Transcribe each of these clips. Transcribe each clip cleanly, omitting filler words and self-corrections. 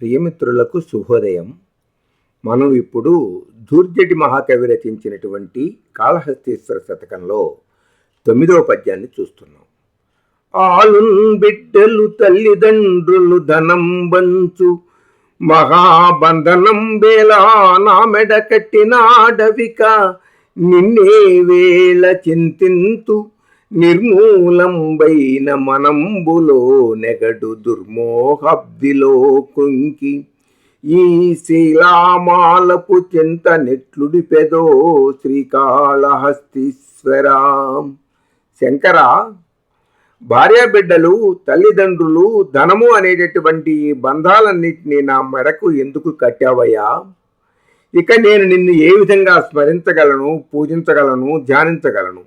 ప్రియమిత్రులకు శుభోదయం. మనం ఇప్పుడు ధూర్జటి మహాకవి రచించినటువంటి కాళహస్తీశ్వర శతకంలో 9వ పద్యాన్ని చూస్తున్నాం. ఆలున్ బిడ్డలు తల్లిదండ్రులు ధనం బంచు మహాబంధనం బేలా నా మెడ కట్టినాడవిక నిన్నే వేళ చింతింతు నిర్మూలంబైన మనంబులో నెగడు దుర్మోహబ్దిలో కుంకి ఈ శీలామాలపు చింత నెట్లుడిపెదో శ్రీకాళహస్తీశ్వరా. శంకర, భార్యాబిడ్డలు, తల్లిదండ్రులు, ధనము అనేటటువంటి బంధాలన్నింటినీ నా మెడకు ఎందుకు కట్టావయ్యా? ఇక నేను నిన్ను ఏ విధంగా స్మరించగలను, పూజించగలను, ధ్యానించగలను?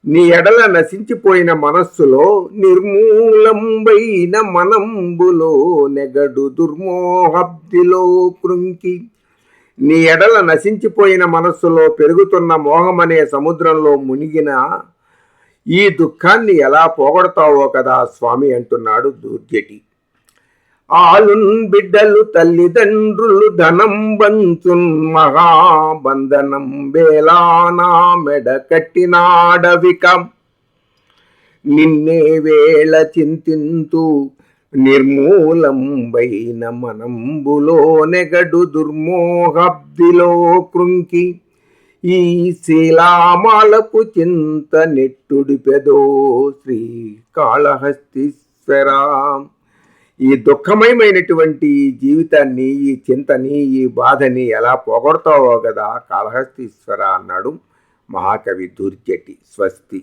నీ ఎడల నశించిపోయిన మనస్సులో నిర్మూలంబైన మనంబులో నెగడు దుర్మోహబ్దిలో కృంకి, నీ ఎడల నశించిపోయిన మనస్సులో పెరుగుతున్న మోహమనే సముద్రంలో మునిగిన ఈ దుఃఖాన్ని ఎలా పోగొడతావో కదా స్వామి అంటున్నాడు ధూర్జటి. ఆలున్ బిడ్డలు తల్లిదండ్రులు ధనం బంచున్ మహాబంధనం బేలానా మెడ కట్టినాడవిక నిన్నే వేళ చింతింతు నిర్మూలంబైన మనంబులో నెగడు దుర్మోహబ్దిలో కృంకి ఈ శీలామాలపు చింత నెట్టుడిపెదో శ్రీకాళహస్తీశ్వరా. ఈ దుఃఖమయమైనటువంటి జీవితాన్ని, ఈ చింతని, ఈ బాధని ఎలా పోగొడతావో కదా కాళహస్తీశ్వర అన్నాడు మహాకవి ధూర్జటి. స్వస్తి.